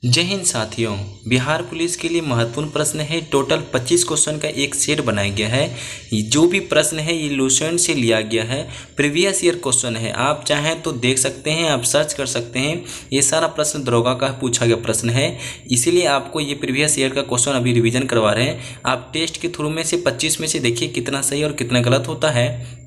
जय हिंद साथियों। बिहार पुलिस के लिए महत्वपूर्ण प्रश्न है। टोटल 25 क्वेश्चन का एक सेट बनाया गया है। जो भी प्रश्न है ये लूसेंट से लिया गया है, प्रीवियस ईयर क्वेश्चन है। आप चाहें तो देख सकते हैं, आप सर्च कर सकते हैं। ये सारा प्रश्न दरोगा का पूछा गया प्रश्न है, इसीलिए आपको ये प्रीवियस ईयर का क्वेश्चन अभी रिविजन करवा रहे हैं। आप टेस्ट के थ्रू में से 25 में से देखिए कितना सही और कितना गलत होता है।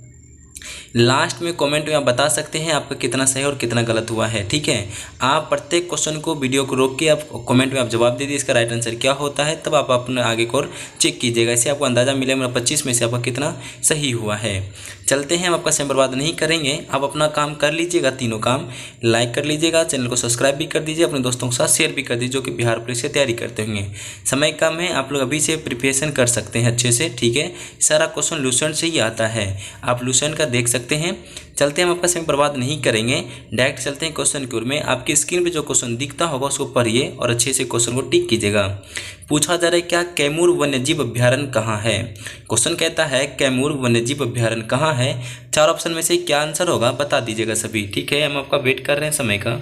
लास्ट में कमेंट में आप बता सकते हैं आपका कितना सही और कितना गलत हुआ है। ठीक है, आप प्रत्येक क्वेश्चन को वीडियो को रोक के आप कमेंट में आप जवाब दे दीजिए इसका राइट आंसर क्या होता है, तब आप अपने आगे को चेक कीजिएगा। इससे आपको अंदाज़ा मिलेगा 25 में से आपका कितना सही हुआ है। चलते हैं, हम आपका समय बर्बाद नहीं करेंगे। आप अपना काम कर लीजिएगा, तीनों काम लाइक कर लीजिएगा, चैनल को सब्सक्राइब भी कर दीजिए, अपने दोस्तों के साथ शेयर भी कर दीजिए जो कि बिहार पुलिस की तैयारी करते होंगे। समय कम है, आप लोग अभी से प्रिपरेशन कर सकते हैं अच्छे से। ठीक है, सारा क्वेश्चन लूसेंट से ही आता है, आप लूसेंट का देख सकते हैं। चलते हैं, हम आपका समय बर्बाद नहीं करेंगे, डायरेक्ट चलते हैं क्वेश्चन की ओर में। आपकी स्क्रीन पे जो क्वेश्चन दिखता होगा उसको पढ़िए और अच्छे से क्वेश्चन को टिक कीजिएगा। पूछा जा रहा है क्या कैमूर वन्यजीव अभ्यारण्य कहाँ है। क्वेश्चन कहता है कैमूर वन्यजीव अभ्यारण्य कहाँ है। 4 ऑप्शन में से क्या आंसर होगा बता दीजिएगा सभी। ठीक है, हम आपका वेट कर रहे हैं समय का।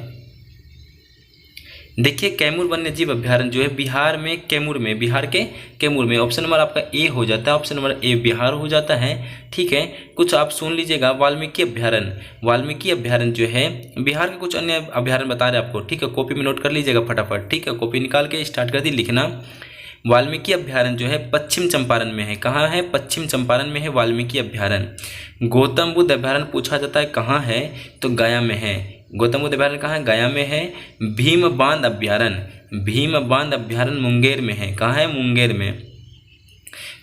देखिए, कैमूर वन्यजीव अभ्यारण्य जो है बिहार में, कैमूर में, बिहार के कैमूर में। ऑप्शन नंबर आपका ए हो जाता है, ऑप्शन नंबर ए बिहार हो जाता है। ठीक है, कुछ आप सुन लीजिएगा। वाल्मीकि अभ्यारण्य, वाल्मीकि अभ्यारण्य जो है बिहार के कुछ अन्य अभ्यारण्य बता रहे हैं आपको। ठीक है, कॉपी में नोट कर लीजिएगा फटाफट। ठीक है, कॉपी निकाल के स्टार्ट कर दी लिखना। वाल्मीकि अभ्यारण्य जो है पश्चिम चंपारण में है। कहाँ है? पश्चिम चंपारण में है वाल्मीकि अभ्यारण्य। गौतम बुद्ध अभ्यारण्य पूछा जाता है कहाँ है, तो गया में है। गौतम बुद्ध अभ्यारण्य कहाँ है? गया में है। भीम बांध अभ्यारण्य, भीम बांध अभ्यारण्य मुंगेर में है। कहाँ है? मुंगेर में।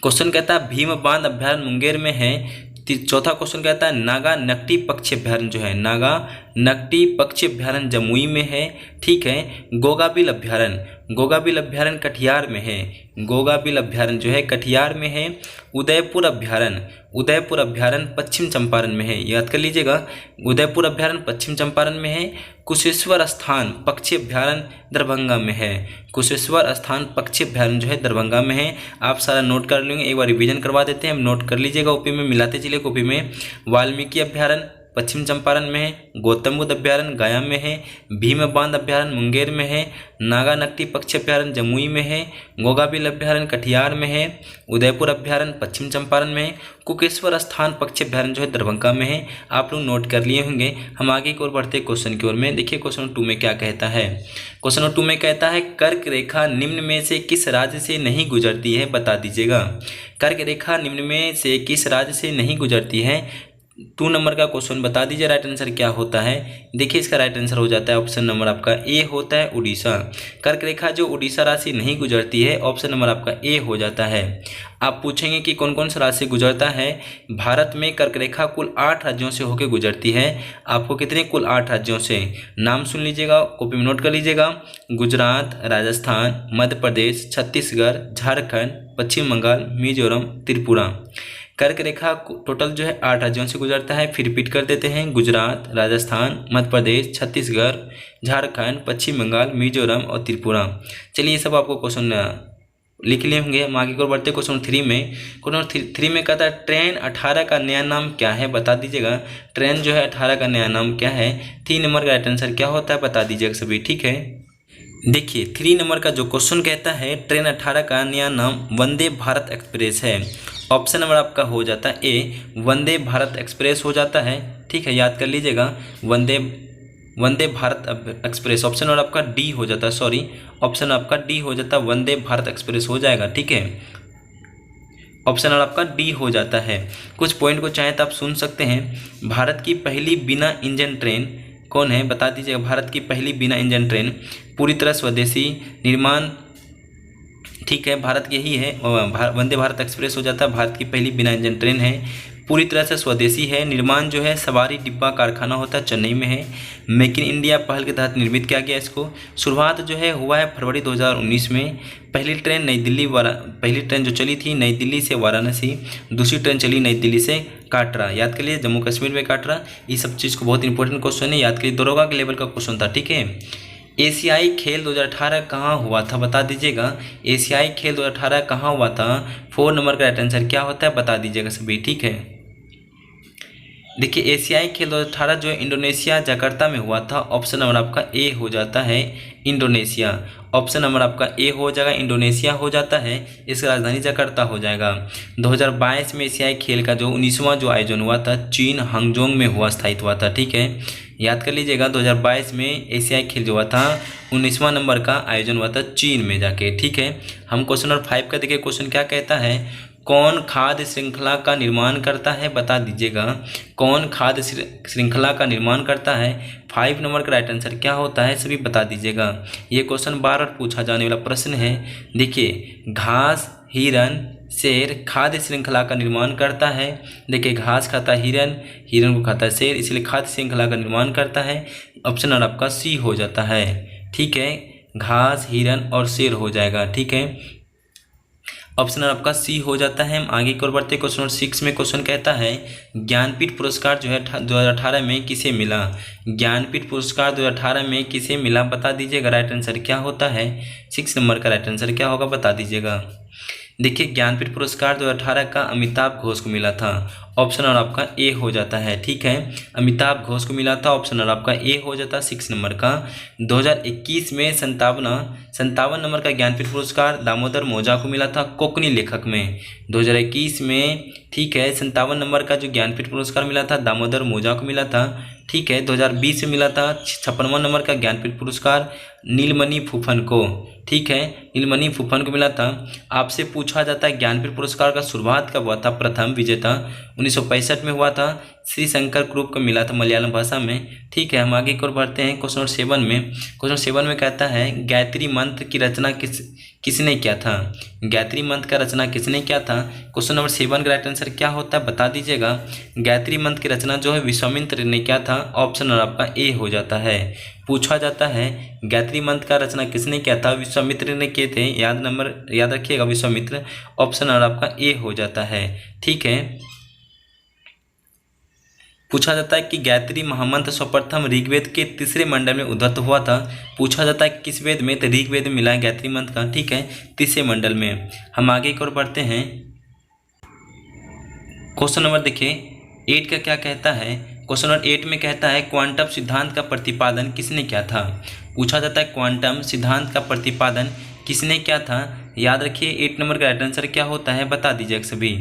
क्वेश्चन कहता है भीम बांध अभ्यारण्य मुंगेर में है। चौथा क्वेश्चन कहता है नागा नकटी पक्षी अभ्यारण्य जो है, नागा नकटी पक्षी अभ्यारण्य जमुई में है। ठीक है, गोगाबिल अभ्यारण्य, गोगाबिल अभ्यारण्य कटिहार में है। गोगाबिल अभ्यारण्य जो है कटिहार में है। उदयपुर अभ्यारण्य, उदयपुर अभ्यारण्य पश्चिम चंपारण में है, याद कर लीजिएगा। उदयपुर अभ्यारण्य पश्चिम चंपारण में है। कुशेश्वर स्थान पक्षी अभ्यारण्य दरभंगा में है। कुशेश्वर स्थान पक्षी अभ्यारण्य जो है दरभंगा में है। आप सारा नोट कर लेंगे, एक बार रिवीजन करवा देते हैं हम। नोट कर लीजिएगा, कॉपी में मिलाते चलिए कॉपी में। वाल्मीकि अभ्यारण्य पश्चिम चंपारण में है। गौतम बुद्ध अभ्यारण्य गया में है। भीम बांध अभ्यारण्य मुंगेर में है। नागा नकटी पक्षी अभ्यारण्य जमुई में है। गोगाबिल अभ्यारण्य कटिहार में है। उदयपुर अभ्यारण्य पश्चिम चंपारण में है। कुकेश्वर स्थान पक्षी अभ्यारण्य जो है दरभंगा में है। आप लोग नोट कर लिए होंगे। हम आगे की ओर बढ़ते क्वेश्चन की ओर में। देखिए क्वेश्चन 2 में क्या कहता है। क्वेश्चन 2 में कहता है कर्क रेखा निम्न में से किस राज्य से नहीं गुजरती है, बता दीजिएगा। कर्क रेखा निम्न में से किस राज्य से नहीं गुजरती है। 2 नंबर का क्वेश्चन बता दीजिए राइट आंसर क्या होता है। देखिए इसका राइट आंसर हो जाता है ऑप्शन नंबर आपका ए होता है उड़ीसा। कर्क रेखा जो उड़ीसा राज्य नहीं गुजरती है, ऑप्शन नंबर आपका ए हो जाता है। आप पूछेंगे कि कौन कौन सा राज्य से गुजरता है। भारत में कर्क रेखा कुल 8 राज्यों से होकर गुजरती है। आपको कितने? कुल 8 राज्यों से। नाम सुन लीजिएगा, कॉपी में नोट कर लीजिएगा। गुजरात, राजस्थान, मध्य प्रदेश, छत्तीसगढ़, झारखंड, पश्चिम बंगाल, मिजोरम, त्रिपुरा। कर्क रेखा टोटल जो है 8 राज्यों से गुजरता है। फिर रिपीट कर देते हैं। गुजरात, राजस्थान, मध्य प्रदेश, छत्तीसगढ़, झारखंड, पश्चिम बंगाल, मिजोरम और त्रिपुरा। चलिए ये सब आपको क्वेश्चन लिख लिए होंगे। हम आगे को बढ़ते क्वेश्चन 3 में। क्वेश्चन 3 में कहता है ट्रेन 18 का नया नाम क्या है, बता दीजिएगा। ट्रेन जो है 18 का नया नाम क्या है। 3 नंबर का राइट आंसर क्या होता है बता दीजिएगा सभी। ठीक है, देखिए 3 नंबर का जो क्वेश्चन कहता है ट्रेन 18 का नया नाम वंदे भारत एक्सप्रेस है। ऑप्शन नंबर आपका हो जाता है ए, वंदे भारत एक्सप्रेस हो जाता है। ठीक है, याद कर लीजिएगा, Vande Bharat express. Option number आपका डी हो जाता है, सॉरी, ऑप्शन आपका डी हो जाता है, वंदे भारत एक्सप्रेस हो जाएगा। ठीक है, ऑप्शन नंबर आपका डी हो जाता है। कुछ पॉइंट को चाहे तो आप सुन सकते हैं। भारत की पहली बिना इंजन ट्रेन कौन है, बता दीजिएगा। भारत की पहली बिना इंजन ट्रेन पूरी तरह स्वदेशी निर्माण। ठीक है, भारत की यही है, वंदे भारत एक्सप्रेस हो जाता है। भारत की पहली बिना इंजन ट्रेन है, पूरी तरह से स्वदेशी है। निर्माण जो है सवारी डिब्बा कारखाना होता है, चेन्नई में है। मेक इन इंडिया पहल के तहत निर्मित किया गया इसको। शुरुआत जो है हुआ है फरवरी 2019 में। पहली ट्रेन जो चली थी नई दिल्ली से वाराणसी। दूसरी ट्रेन चली नई दिल्ली से काटरा, याद कर लिए, जम्मू कश्मीर में काटरा। ये सब चीज़ को बहुत इंपॉर्टेंट क्वेश्चन है, याद करिए, दरोगा के लेवल का क्वेश्चन था। ठीक है, एशियाई खेल 2018 कहाँ हुआ था, बता दीजिएगा। एशियाई खेल 2018 कहाँ हुआ था। 4 नंबर का राइट आंसर क्या होता है बता दीजिएगा सभी। ठीक है, देखिए एशियाई खेल 2018 जो है इंडोनेशिया जकार्ता में हुआ था। ऑप्शन नंबर आपका ए हो जाता है इंडोनेशिया। ऑप्शन नंबर आपका ए हो जाएगा, इंडोनेशिया हो जाता है, इसका राजधानी जकार्ता हो जाएगा। 2022 में एशियाई खेल का जो 19वां जो आयोजन हुआ था चीन हांगजोंग में हुआ, स्थायित हुआ था। ठीक है, याद कर लीजिएगा 2022 में एशियाई खेल जो हुआ था 19वां नंबर का आयोजन हुआ था चीन में जाके। ठीक है, हम क्वेश्चन नंबर 5 का देखिए, क्वेश्चन क्या कहता है, कौन खाद्य श्रृंखला का निर्माण करता है, बता दीजिएगा। कौन खाद्य श्रृंखला का निर्माण करता है? 5 नंबर का राइट आंसर क्या होता है, सभी बता दीजिएगा। ये क्वेश्चन बार बार पूछा जाने वाला प्रश्न है। देखिए घास, हिरन, शेर खाद्य श्रृंखला का निर्माण करता है। देखिए घास खाता है हिरन, हिरन को खाता है शेर, इसलिए खाद्य श्रृंखला का निर्माण करता है। ऑप्शन नंबर आपका सी हो जाता है। ठीक है, घास, हिरन और शेर हो जाएगा। ठीक है, ऑप्शन आपका सी हो जाता है। हम आगे की ओर बढ़ते हैं। क्वेश्चन नंबर 6 में क्वेश्चन कहता है ज्ञानपीठ पुरस्कार जो है 2018 में किसे मिला? ज्ञानपीठ पुरस्कार 2018 में किसे मिला, बता दीजिएगा। राइट आंसर क्या होता है? 6 नंबर का राइट आंसर क्या होगा, बता दीजिएगा। देखिए ज्ञानपीठ पुरस्कार 2018 का अमिताभ घोष को मिला था। ऑप्शन और आपका ए हो जाता है। ठीक है, अमिताभ घोष को मिला था, ऑप्शन और आपका ए हो जाता है 6 नंबर का। 2021 में 57 नंबर का ज्ञानपीठ पुरस्कार दामोदर मोजा को मिला था कोंकणी लेखक में। 2021 में ठीक है 57 नंबर का जो ज्ञानपीठ पुरस्कार मिला था दामोदर मोजा को मिला था। ठीक है, 2020 में मिला था 56वां नंबर का ज्ञानपीठ पुरस्कार नीलमणि फूफन को। ठीक है, नीलमणि फूफन को मिला था। आपसे पूछा जाता है ज्ञानपीठ पुरस्कार का शुरुआत कब हुआ था? प्रथम विजेता 1965 में हुआ था, श्री शंकर ग्रुप को मिला था मलयालम भाषा में। ठीक है, हम आगे की ओर बढ़ते हैं। क्वेश्चन नंबर 7 में, क्वेश्चन 7 में कहता है गायत्री मंत्र की रचना किसने किया था? गायत्री मंत्र का रचना किसने किया था? क्वेश्चन नंबर 7 का राइट आंसर क्या होता है, बता दीजिएगा। गायत्री मंत्र की रचना जो है विश्वामित्र ने किया था। ऑप्शन आपका ए हो जाता है। पूछा जाता है गायत्री मंत्र का रचना किसने किया था? विश्वामित्र ने किए थे, याद रखिएगा विश्वामित्र। ऑप्शन आपका ए हो जाता है। ठीक है, पूछा जाता है कि गायत्री महामंत्र सर्वप्रथम ऋग्वेद के 3रे मंडल में उद्धृत हुआ था। पूछा जाता है किस वेद में? तो ऋग्वेद में मिला है गायत्री मंत्र का। ठीक है, 3रे मंडल में। हम आगे की ओर बढ़ते हैं। क्वेश्चन नंबर देखिए 8 का क्या कहता है? क्वेश्चन नंबर 8 में कहता है क्वांटम सिद्धांत का प्रतिपादन किसने किया था? पूछा जाता है क्वांटम सिद्धांत का प्रतिपादन किसने किया था? याद रखिए 8 नंबर का राइट आंसर क्या होता है, बता दीजिए सभी।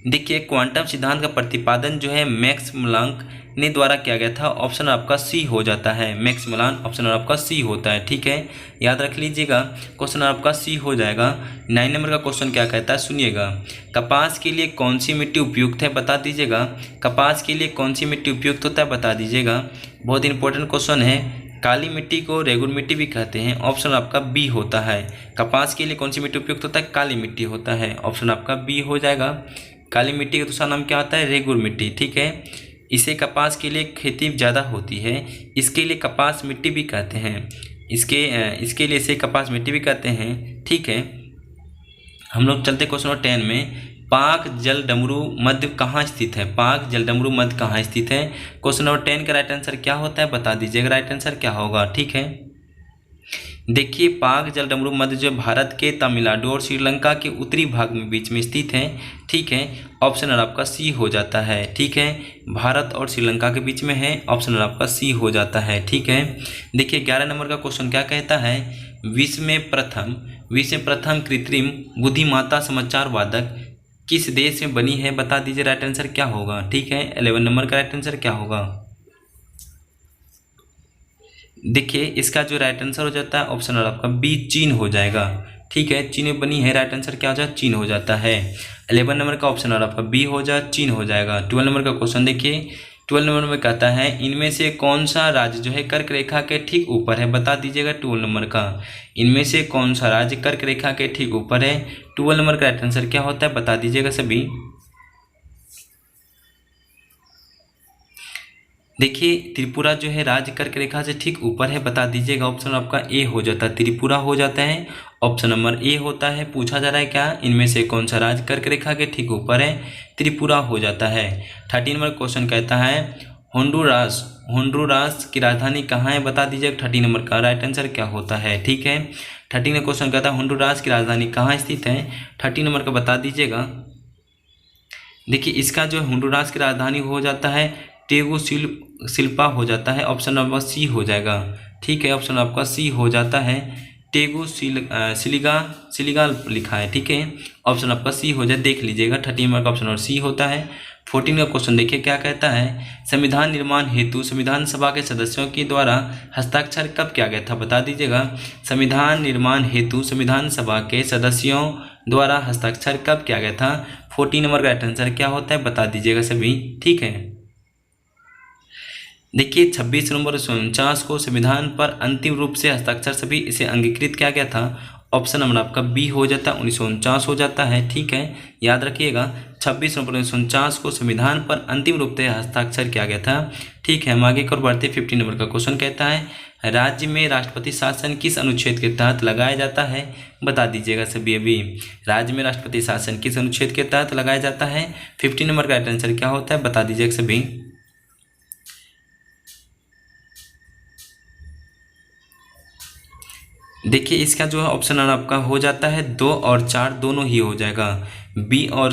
देखिए क्वांटम सिद्धांत का प्रतिपादन जो है मैक्स प्लैंक ने द्वारा किया गया था। ऑप्शन आपका सी हो जाता है। मैक्स प्लैंक ऑप्शन आपका सी होता है। ठीक है, याद रख लीजिएगा, क्वेश्चन आपका सी हो जाएगा। 9 नंबर का क्वेश्चन क्या कहता है, सुनिएगा। कपास के लिए कौन सी मिट्टी उपयुक्त है, बता दीजिएगा। कपास के लिए कौन सी मिट्टी उपयुक्त होता है, बता दीजिएगा। बहुत इंपॉर्टेंट क्वेश्चन है। काली मिट्टी को रेगुर मिट्टी भी कहते हैं। ऑप्शन आपका बी होता है। कपास के लिए कौन सी मिट्टी उपयुक्त होता है? काली मिट्टी होता है। ऑप्शन आपका बी हो जाएगा। काली मिट्टी का दूसरा नाम क्या होता है? रेगुर मिट्टी। ठीक है, इसे कपास के लिए खेती ज़्यादा होती है, इसके लिए कपास मिट्टी भी कहते हैं। इसके लिए इसे कपास मिट्टी भी कहते हैं। ठीक है, हम लोग चलते क्वेश्चन नंबर 10 में। पाक जल डमरू मध्य कहाँ स्थित है? पाक जल डमरू मध्य कहाँ स्थित है? क्वेश्चन नंबर 10 का राइट आंसर क्या होता है, बता दीजिएगा। राइट आंसर क्या होगा? ठीक है, देखिए पाक जल डमरू मध्य जो भारत के तमिलनाडु और श्रीलंका के उत्तरी भाग में बीच में स्थित है। ठीक है, ऑप्शन आपका सी हो जाता है। ठीक है, भारत और श्रीलंका के बीच में है। ऑप्शन आपका सी हो जाता है। ठीक है, देखिए 11 नंबर का क्वेश्चन क्या कहता है, विश्व में प्रथम कृत्रिम बुद्धिमत्ता समाचार वादक किस देश में बनी है, बता दीजिए। राइट आंसर क्या होगा? ठीक है, 11 नंबर का राइट आंसर क्या होगा? देखिए इसका जो राइट आंसर हो जाता है ऑप्शन आपका बी चीन हो जाएगा। ठीक है, चीन में बनी है, राइट आंसर क्या हो जाए? चीन हो जाता है। 11 नंबर का ऑप्शन आपका बी हो जाए, चीन हो जाएगा। 12 नंबर का क्वेश्चन देखिए, 12 नंबर में कहता है इनमें से कौन सा राज्य जो है कर्क रेखा के ठीक ऊपर है, बता दीजिएगा। 12 नंबर का इनमें से कौन सा राज्य कर्क रेखा के ठीक ऊपर है? 12 नंबर का राइट आंसर क्या होता है, बता दीजिएगा सभी। देखिए त्रिपुरा जो है राज्य कर्क रेखा से ठीक ऊपर है, बता दीजिएगा। ऑप्शन आपका ए हो जाता है, त्रिपुरा हो जाता है। ऑप्शन नंबर ए होता है। पूछा जा रहा है क्या, इनमें से कौन सा राज्य कर्क रेखा के ठीक ऊपर है? त्रिपुरा हो जाता है। 13 नंबर क्वेश्चन कहता है होंडुरास की राजधानी कहाँ है, बता दीजिएगा। 13 नंबर का राइट आंसर क्या होता है? ठीक है, 13 क्वेश्चन कहता है होंडुरास की राजधानी कहाँ स्थित है? 13 नंबर का बता दीजिएगा। देखिए इसका जो होंडुरास की राजधानी हो जाता है टेगुसिल्पा हो जाता है, ऑप्शन नंबर सी हो जाएगा। ठीक है, ऑप्शन आपका सी हो जाता है, सिलिगा लिखा है। ठीक है, ऑप्शन आपका सी हो जाए, देख लीजिएगा 30 नंबर का ऑप्शन और सी होता है। 14 का क्वेश्चन देखिए क्या कहता है, संविधान निर्माण हेतु संविधान सभा के सदस्यों के द्वारा हस्ताक्षर कब किया गया था, बता दीजिएगा। संविधान निर्माण हेतु संविधान सभा के सदस्यों द्वारा हस्ताक्षर कब किया गया था। 14 नंबर का राइट आंसर क्या होता है, बता दीजिएगा सभी। ठीक है, देखिए 26 नवंबर 1949 को संविधान पर अंतिम रूप से हस्ताक्षर सभी इसे अंगीकृत किया गया था, ऑप्शन नंबर आपका बी हो जाता है, 1949 हो जाता है। ठीक है, याद रखिएगा 26 नवंबर 1949 को संविधान पर अंतिम रूप से हस्ताक्षर किया गया था। ठीक है, हम आगे की ओर बढ़ते 15 नंबर का क्वेश्चन कहता है, राज्य में राष्ट्रपति शासन किस अनुच्छेद के तहत लगाया जाता है, बता दीजिएगा सभी। अभी राज्य में राष्ट्रपति शासन किस अनुच्छेद के तहत लगाया जाता है। 15 नंबर का राइट आंसर क्या होता है, बता दीजिएगा सभी। देखिए इसका जो है ऑप्शन आपका हो जाता है 2 और 4 दोनों ही हो जाएगा। बी और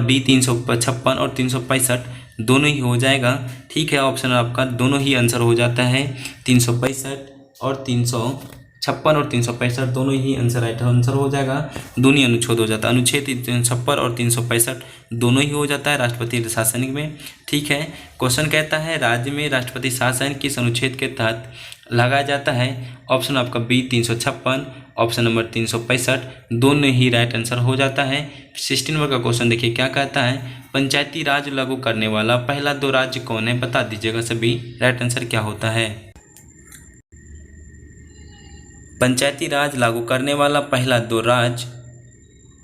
डी 356 और 365 दोनों ही हो जाएगा। ठीक है, ऑप्शन आपका दोनों ही आंसर हो जाता है, 365 और 356 और 365 दोनों ही आंसर राइट आंसर हो जाएगा। दोनों ही अनुच्छेद हो जाता है, अनुच्छेद 356 और 365 दोनों ही हो जाता है राष्ट्रपति शासन में। ठीक है, क्वेश्चन कहता है राज्य में राष्ट्रपति शासन किस अनुच्छेद के तहत लगाया जाता है, ऑप्शन आपका बी 356, ऑप्शन नंबर 365 दोनों ही राइट आंसर हो जाता है। 16 नंबर का क्वेश्चन देखिए क्या कहता है, पंचायती राज लागू करने वाला पहला 2 राज्य कौन है, बता दीजिएगा सभी। राइट आंसर क्या होता है, पंचायती राज लागू करने वाला पहला 2 राज्य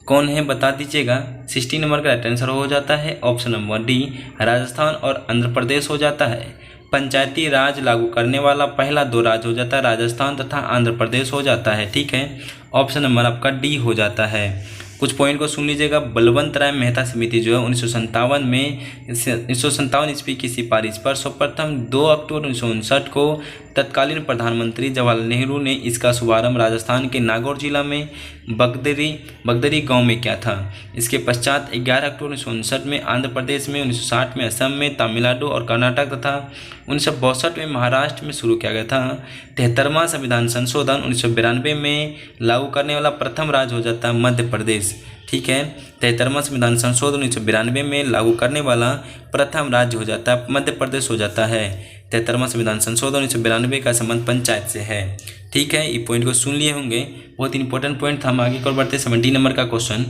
कौन है, बता दीजिएगा। 16 नंबर का राइट आंसर हो जाता है, ऑप्शन नंबर डी राजस्थान और आंध्र प्रदेश हो जाता है। पंचायती राज लागू करने वाला पहला 2 राज्य हो जाता है राजस्थान तथा आंध्र प्रदेश हो जाता है। ठीक है, ऑप्शन नंबर आपका डी हो जाता है। कुछ पॉइंट को सुन लीजिएगा। बलवंत राय मेहता समिति जो है 1957 ईस्वी की सिफारिश पर सर्वप्रथम 2 अक्टूबर 1959 को तत्कालीन प्रधानमंत्री जवाहरलाल नेहरू ने इसका शुभारंभ राजस्थान के नागौर जिला में बगदरी गांव में किया था। इसके पश्चात 11 अक्टूबर 1959 में आंध्र प्रदेश में, 1960 में असम में, तमिलनाडु और कर्नाटक तथा 1962 में महाराष्ट्र में शुरू किया गया था। 73वां संविधान संशोधन 1992 में लागू करने वाला प्रथम राज्य हो जाता है मध्य प्रदेश। ठीक है, 73वां संविधान संशोधन 1992 में लागू करने वाला प्रथम राज्य हो जाता है मध्य प्रदेश हो जाता है। 73वां संविधान संशोधन 1992 का संबंध पंचायत से है। ठीक है, ये पॉइंट को सुन लिए होंगे, बहुत इंपॉर्टेंट पॉइंट था। हम आगे और बढ़ते 17 नंबर का क्वेश्चन।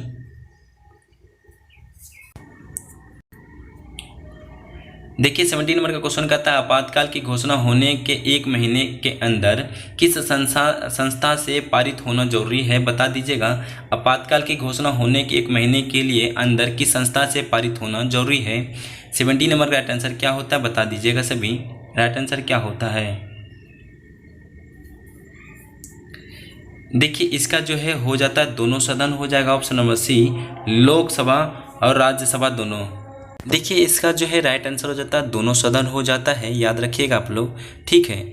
देखिए 17 नंबर का क्वेश्चन कहता है, आपातकाल की घोषणा होने के 1 महीने के अंदर किस संस्था से पारित होना जरूरी है, बता दीजिएगा। आपातकाल की घोषणा होने के 1 महीने के लिए अंदर किस संस्था से पारित होना जरूरी है। 17 नंबर का राइट आंसर क्या होता है, बता दीजिएगा सभी। राइट आंसर क्या होता है, देखिए इसका जो है हो जाता है दोनों सदन हो जाएगा, ऑप्शन नंबर सी लोकसभा और राज्यसभा दोनों। देखिए इसका जो है राइट आंसर हो जाता है दोनों सदन हो जाता है, याद रखिएगा आप लोग। ठीक है,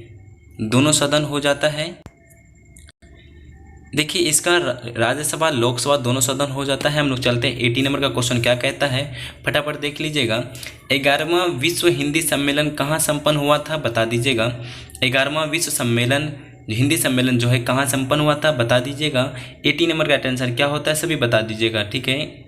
दोनों सदन हो जाता है। देखिए इसका राज्यसभा लोकसभा दोनों सदन हो जाता है। हम लोग चलते हैं 18 नंबर का क्वेश्चन क्या कहता है, फटाफट देख लीजिएगा। 11वां विश्व हिंदी सम्मेलन कहाँ संपन्न हुआ था, बता दीजिएगा। 11वां विश्व सम्मेलन हिंदी सम्मेलन जो है कहाँ संपन्न हुआ था, बता दीजिएगा। 18 नंबर का आंसर क्या होता है, सभी बता दीजिएगा। ठीक है,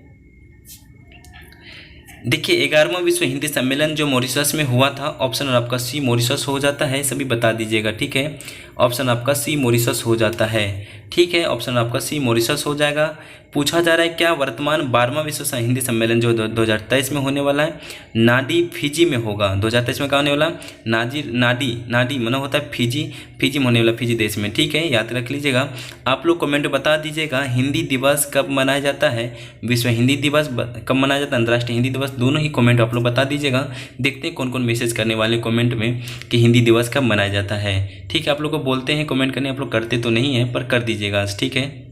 देखिए 11वां विश्व हिंदी सम्मेलन जो मॉरिशस में हुआ था, ऑप्शन आपका सी मॉरिशस हो जाता है, सभी बता दीजिएगा। ठीक है, ऑप्शन आपका सी मॉरिशस हो जाता है। ठीक है, ऑप्शन आपका सी मॉरिशस हो जाएगा। पूछा जा रहा है क्या वर्तमान 12वां विश्व हिंदी सम्मेलन जो 2023 में होने वाला है, नाडी फिजी में होगा। 2023 में क्या होने वाला, नाडी मना होता है फिजी में होने वाला, फिजी देश में। ठीक है, याद रख लीजिएगा। आप लोग कमेंट बता दीजिएगा हिंदी दिवस कब मनाया जाता है, विश्व हिंदी दिवस कब मनाया जाता है, अंतर्राष्ट्रीय हिंदी दिवस, दोनों ही कमेंट आप लोग बता दीजिएगा। देखते हैं कौन कौन मैसेज करने वाले कमेंट में कि हिंदी दिवस कब मनाया जाता है। ठीक है, आप लोग को बोलते हैं कमेंट करने, आप लोग करते तो नहीं है पर कर दीजिएगा। ठीक है,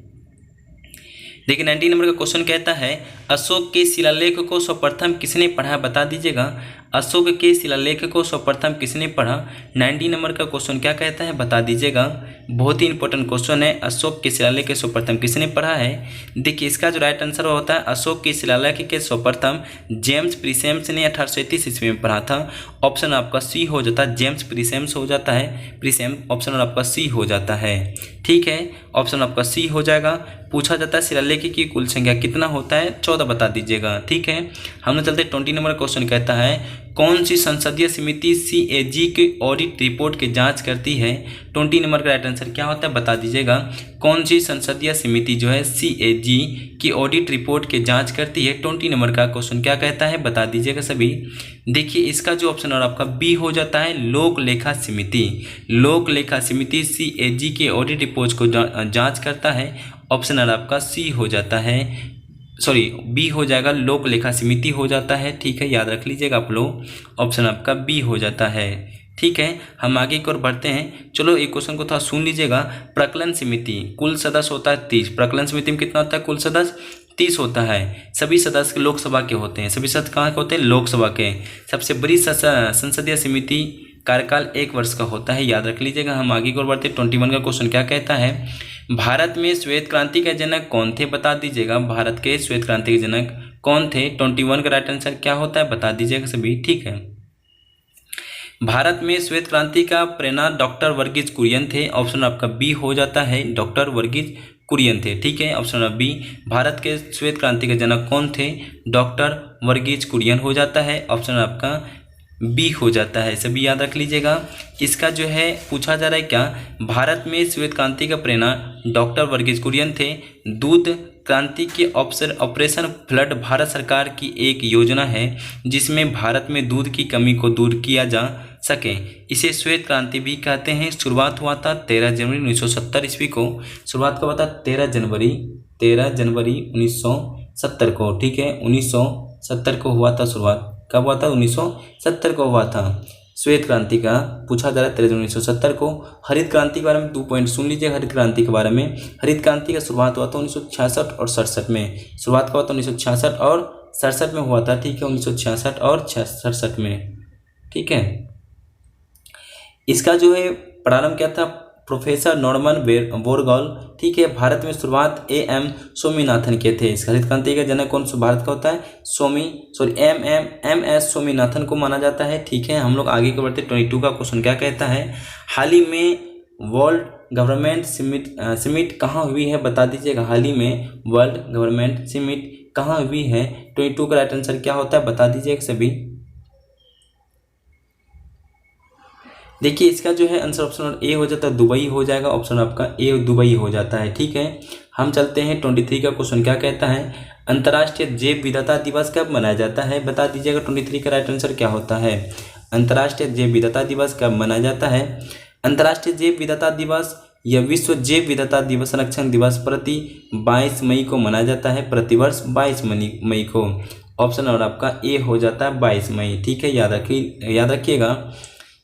देखिए 19 नंबर का क्वेश्चन कहता है, अशोक के शिलालेख को सर्वप्रथम किसने पढ़ा, बता दीजिएगा। अशोक के शिलालेख को सर्वप्रथम किसने पढ़ा? 90 नंबर का क्वेश्चन क्या कहता है बता दीजिएगा। बहुत ही इंपॉर्टेंट क्वेश्चन है, अशोक के शिलालेख के सर्वप्रथम किसने पढ़ा है? देखिए इसका जो राइट आंसर होता है अशोक के शिलालेख के सर्वप्रथम जेम्स प्रीसेम्स ने 1831 ईस्वी में पढ़ा था। ऑप्शन आपका सी हो जाता है, जेम्स प्रीसेम्स हो जाता है, प्रीसेम ऑप्शन आपका सी हो जाता है। ठीक है, ऑप्शन आपका सी हो जाएगा। पूछा जाता है शिलालेख की कुल संख्या कितना होता है? 14 बता दीजिएगा। ठीक है, हम लोग चलते 20 नंबर क्वेश्चन कहता है कौन सी संसदीय समिति CAG की ऑडिट रिपोर्ट की जांच करती है? 20 नंबर का राइट आंसर क्या होता है बता दीजिएगा। कौन सी संसदीय समिति जो है CAG की ऑडिट रिपोर्ट की जांच करती है? 20 नंबर का क्वेश्चन क्या कहता है बता दीजिएगा सभी। देखिए इसका जो ऑप्शन और आपका बी हो जाता है, लोक लेखा समिति। लोक लेखा समिति CAG की ऑडिट रिपोर्ट को जांच करता है। ऑप्शन और आपका सी हो जाता है, सॉरी बी हो जाएगा, लोक लेखा समिति हो जाता है। ठीक है, याद रख लीजिएगा आप लोग, ऑप्शन आपका बी हो जाता है। ठीक है, हम आगे की ओर बढ़ते हैं। चलो एक क्वेश्चन को थोड़ा सुन लीजिएगा। प्रकलन समिति कुल सदस्य होता है 30। प्रकलन समिति में कितना होता है? कुल सदस्य 30 होता है। सभी सदस्य लोकसभा के होते हैं। सभी सदस्य कहाँ के होते हैं? लोकसभा के। सबसे बड़ी संसदीय समिति कार्यकाल 1 वर्ष का होता है, याद रख लीजिएगा। हम आगे की ओर बढ़ते हैं। 21 का क्वेश्चन क्या कहता है? भारत में श्वेत क्रांति के जनक कौन थे बता दीजिएगा। भारत के श्वेत क्रांति के जनक कौन थे? 21 का राइट आंसर क्या होता है बता दीजिएगा सभी। ठीक है, भारत में श्वेत क्रांति का प्रेरणा डॉक्टर वर्गीज कुरियन थे। ऑप्शन आपका बी हो जाता है, डॉक्टर वर्गीज कुरियन थे। ठीक है, ऑप्शन बी, भारत के श्वेत क्रांति के जनक कौन थे? डॉक्टर वर्गीज कुरियन हो जाता है। ऑप्शन आपका बी हो जाता है, सभी याद रख लीजिएगा। इसका जो है पूछा जा रहा है क्या? भारत में श्वेत क्रांति का प्रेरणा डॉक्टर वर्गीज कुरियन थे। दूध क्रांति के ऑपरेशन फ्लड भारत सरकार की एक योजना है जिसमें भारत में दूध की कमी को दूर किया जा सके। इसे श्वेत क्रांति भी कहते हैं। शुरुआत हुआ था 13 जनवरी 1970 ईस्वी को। शुरुआत कब हुआ था? 13 जनवरी 1970 को। ठीक है, 1970 को हुआ था शुरुआत। कब हुआ था? 1970 को हुआ था श्वेत क्रांति का। पूछा जा रहा है 13 जनवरी 1970 को। हरित क्रांति के बारे में 2 पॉइंट सुन लीजिए। हरित क्रांति के बारे में, हरित क्रांति का शुरुआत हुआ था 1966 और 67 में। शुरुआत हुआ था 1966 और 67 में हुआ था। ठीक है, 1966 और 67 में। ठीक है, इसका जो है प्रारंभ क्या था? Professor Norman Borlaug. ठीक है, भारत में शुरुआत AM स्वामीनाथन के थे। इस हरित क्रांति का जनक कौन सा भारत का होता है? MS स्वामीनाथन को माना जाता है। ठीक है, हम लोग आगे के बढ़ते। 22 का क्वेश्चन क्या कहता है? हाल ही में वर्ल्ड गवर्नमेंट समिट कहाँ हुई है बता दीजिएगा। हाल ही में वर्ल्ड गवर्नमेंट समिट कहाँ हुई है? 22 का राइट आंसर क्या होता है बता दीजिएगा सभी। देखिए इसका जो है आंसर ऑप्शन ए हो जाता है, दुबई हो जाएगा। ऑप्शन आपका ए दुबई हो जाता है। ठीक है, हम चलते हैं 23 का क्वेश्चन क्या कहता है? अंतर्राष्ट्रीय जैव विविधता दिवस कब मनाया जाता है बता दीजिएगा। 23 का राइट आंसर क्या होता है? अंतर्राष्ट्रीय जैव विविधता दिवस कब मनाया जाता है? अंतर्राष्ट्रीय जैव विविधता दिवस या विश्व जैव विविधता दिवस संरक्षण दिवस प्रति 22 मई को मनाया जाता है, प्रतिवर्ष 22 मई को। ऑप्शन और आपका ए हो जाता है 22 मई। ठीक है, याद रखिएगा।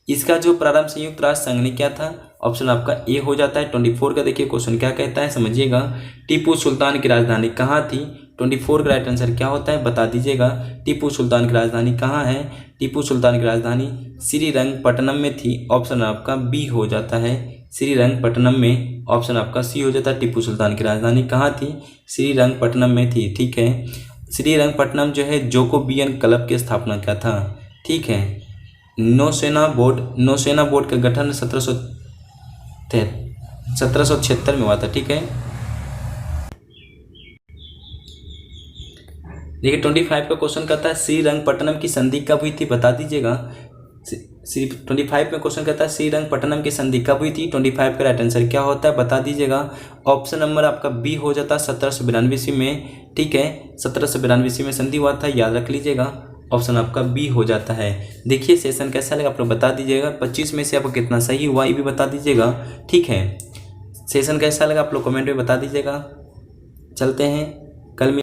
इसका जो प्रारंभ संयुक्त राष्ट्र संघ ने क्या था? ऑप्शन आपका ए हो जाता है। 24 का देखिए क्वेश्चन क्या कहता है समझिएगा। टीपू सुल्तान की राजधानी कहाँ थी? 24 का राइट आंसर क्या होता है बता दीजिएगा। टीपू सुल्तान की राजधानी कहाँ है? टीपू सुल्तान की राजधानी श्रीरंगपट्टनम में थी। ऑप्शन आपका बी हो जाता है, श्रीरंगपट्टनम में। ऑप्शन आपका सी हो जाता है। टीपू सुल्तान की राजधानी कहाँ थी? श्रीरंगपट्टनम में थी। ठीक है, श्रीरंगपट्टनम जो है जोकोबियन क्लब की स्थापना किया था। ठीक है, नौसेना बोर्ड का गठन 1776 में हुआ था। ठीक है, देखिए 25 का क्वेश्चन कहता है श्रीरंगपट्टनम की संधि कब हुई थी बता दीजिएगा। 25 में क्वेश्चन कहता है श्रीरंगपट्टनम की संधि कब हुई थी? 25 का राइट आंसर क्या होता है बता दीजिएगा। ऑप्शन नंबर आपका बी हो जाता है 1792 ईस्वी में। ठीक है, 1792 ईस्वी में संधि हुआ था, याद रख लीजिएगा। ऑप्शन आपका बी हो जाता है। देखिए सेशन कैसा लगा आप लोग बता दीजिएगा। 25 में से आपको कितना सही हुआ ये भी बता दीजिएगा। ठीक है, सेशन कैसा लगा आप लोग कमेंट में बता दीजिएगा। चलते हैं, कल